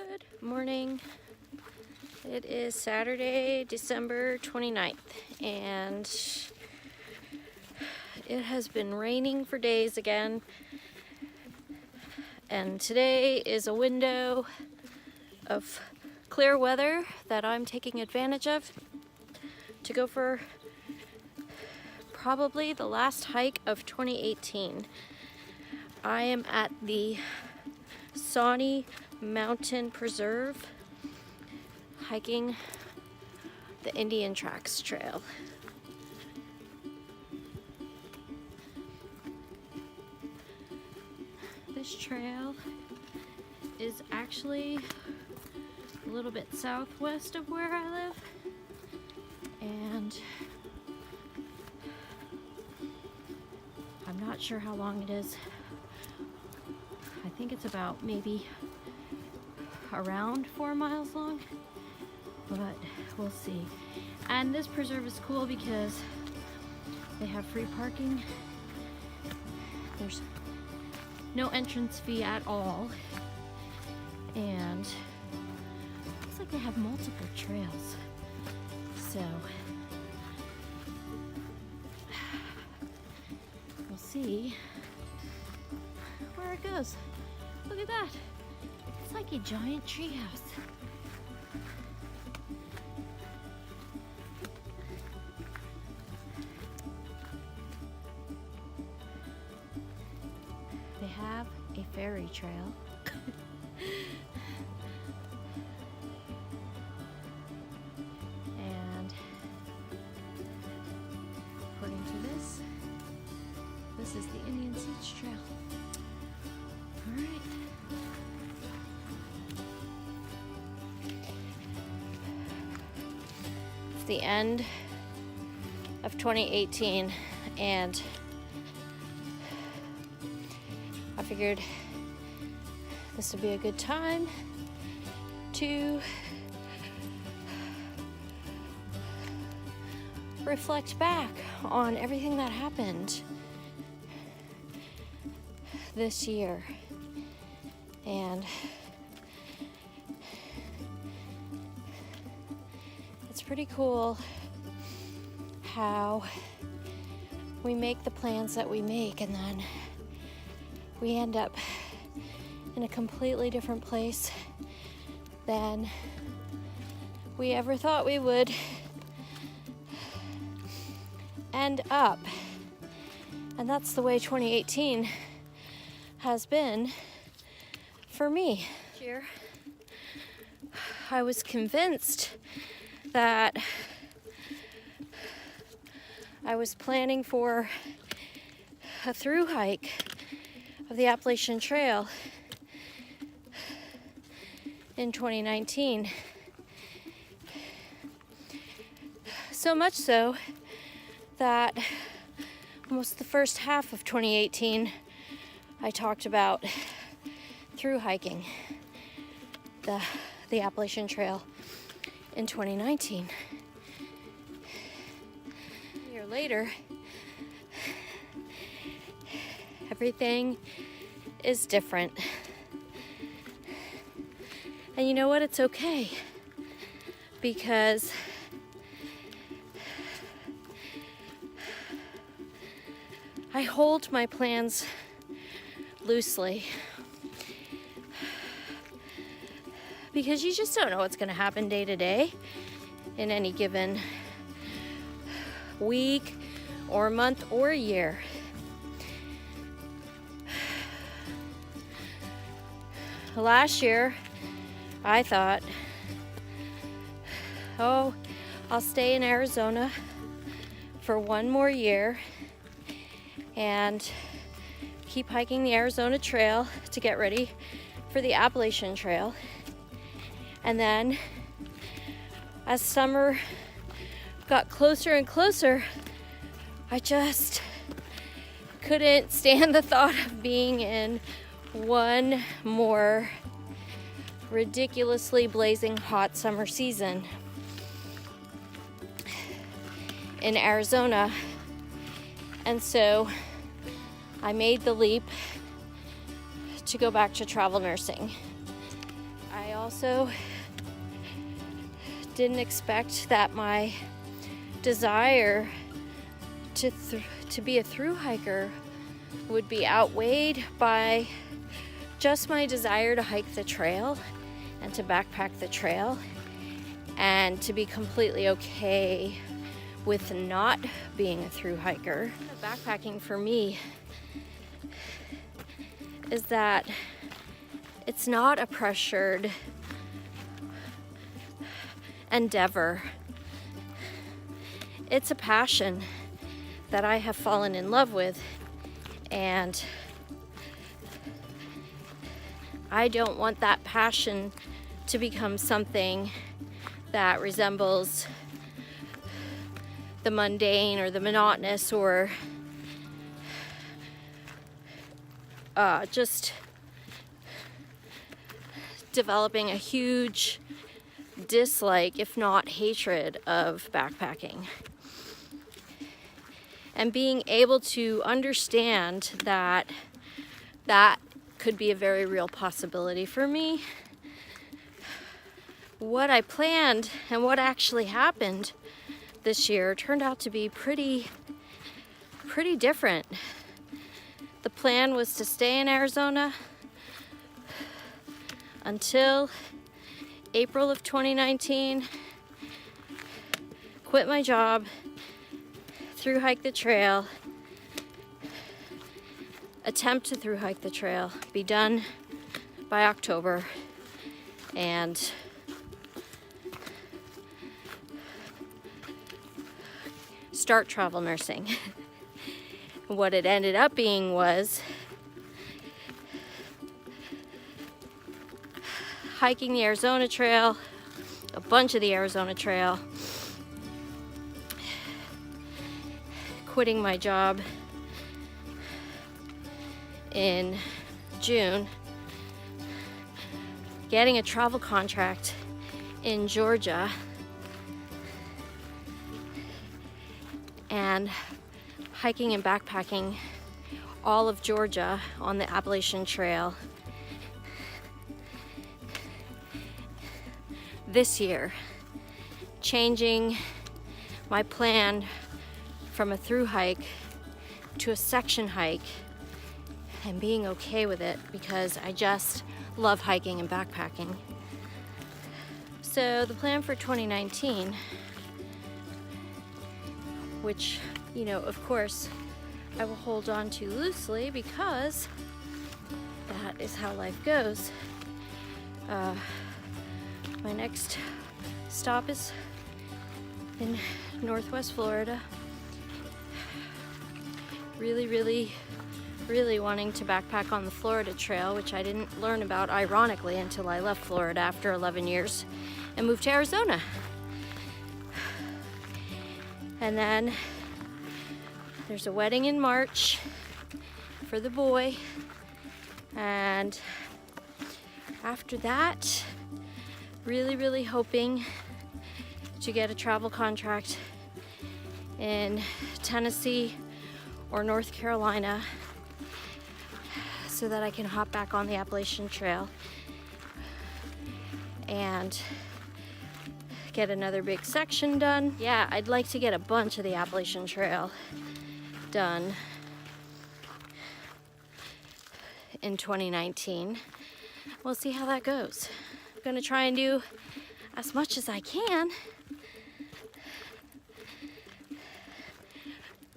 Good morning. It is Saturday, December 29th, and it has been raining for days again. And today is a window of clear weather that I'm taking advantage of to go for probably the last hike of 2018. I am at the Sawnee Mountain Preserve, hiking the Indian Tracks Trail. This trail is actually a little bit southwest of where I live, and I'm not sure how long it is. I think it's about maybe around 4 miles long, but we'll see. And this preserve is cool because they have free parking. There's no entrance fee at all, and it looks like they have multiple trails. So we'll see where it goes. Look at that. It's like a giant treehouse. They have a ferry trail. And according to this is the Indian Siege Trail. All right. It's the end of 2018, and I figured this would be a good time to reflect back on everything that happened this year. And it's pretty cool how we make the plans that we make, and then we end up in a completely different place than we ever thought we would end up. And that's the way 2018 has been for me. This year, I was convinced that I was planning for a through hike of the Appalachian Trail in 2019. So much so that almost the first half of 2018 I talked about through hiking the Appalachian Trail in 2019. A year later, everything is different. And you know what? It's okay, because I hold my plans loosely, because you just don't know what's going to happen day to day in any given week or month or year. Last year, I thought, oh, I'll stay in Arizona for one more year and keep hiking the Arizona Trail to get ready for the Appalachian Trail. And then as summer got closer and closer, I just couldn't stand the thought of being in one more ridiculously blazing hot summer season in Arizona. And so I made the leap to go back to travel nursing. I also didn't expect that my desire to be a thru hiker would be outweighed by just my desire to hike the trail and to backpack the trail, and to be completely okay with not being a thru hiker. Backpacking for me is that it's not a pressured endeavor. It's a passion that I have fallen in love with, and I don't want that passion to become something that resembles the mundane or the monotonous, or just developing a huge dislike, if not hatred, of backpacking. And being able to understand that that could be a very real possibility for me. What I planned and what actually happened this year turned out to be pretty different. The plan was to stay in Arizona until April of 2019, quit my job, thru hike the trail, attempt to thru hike the trail, be done by October, and start travel nursing. What it ended up being was hiking the Arizona Trail, a bunch of the Arizona Trail, quitting my job in June, getting a travel contract in Georgia, and hiking and backpacking all of Georgia on the Appalachian Trail this year, changing my plan from a thru hike to a section hike, and being okay with it because I just love hiking and backpacking. So the plan for 2019, which, you know, of course, I will hold on to loosely because that is how life goes. My next stop is in Northwest Florida. Really wanting to backpack on the Florida Trail, which I didn't learn about, ironically, until I left Florida after 11 years and moved to Arizona. And then there's a wedding in March for the boy, and after that, really hoping to get a travel contract in Tennessee or North Carolina so that I can hop back on the Appalachian Trail and get another big section done. Yeah, I'd like to get a bunch of the Appalachian Trail done in 2019. We'll see how that goes. I'm gonna try and do as much as I can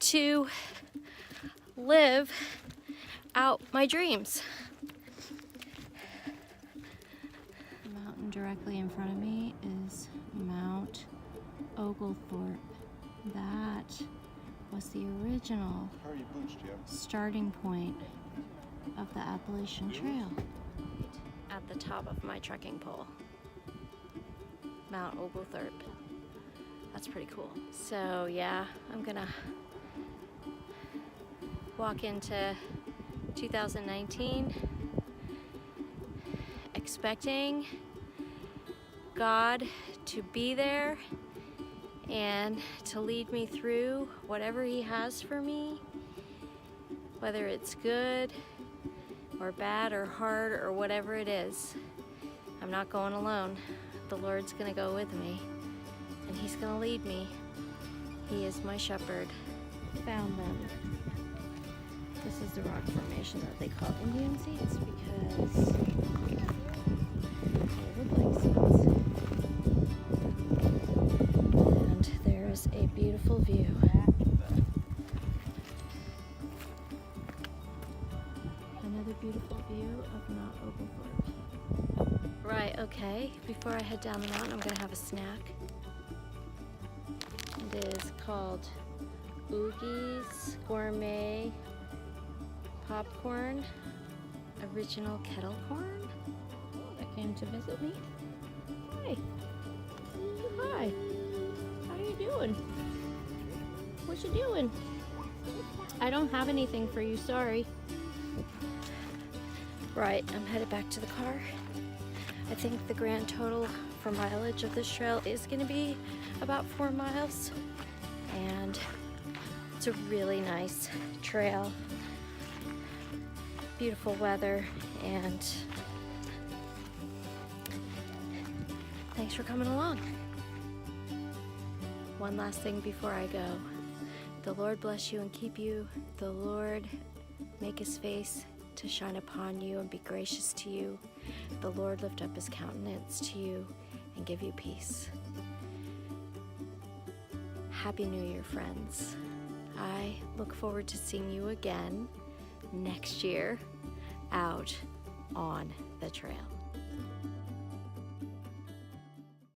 to live out my dreams. The mountain directly in front of me is Mount Oglethorpe. That was the original starting point of the Appalachian Trail. At the top of my trekking pole, Mount Oglethorpe. That's pretty cool. So yeah, I'm gonna walk into 2019 expecting God to be there and to lead me through whatever He has for me, whether it's good or bad or hard or whatever it is. I'm not going alone. The Lord's gonna go with me, and He's gonna lead me. He is my shepherd. Found them. This is the rock formation that they call Indian seats because they look like seats. And there's a beautiful view. Another beautiful view of Mount Oglethorpe. Right, okay. Before I head down the mountain, I'm gonna have a snack. It is called Oogie's Gourmet Popcorn, Original Kettle Corn. Oh, that came to visit me. Hi. Hi. How you doing? What you doing? I don't have anything for you, sorry. Right, I'm headed back to the car. I think the grand total for mileage of this trail is gonna be about 4 miles. And it's a really nice trail. Beautiful weather, and thanks for coming along. One last thing before I go. The Lord bless you and keep you. The Lord make His face to shine upon you and be gracious to you. The Lord lift up His countenance to you and give you peace. Happy New Year, friends. I look forward to seeing you again next year out on the trail.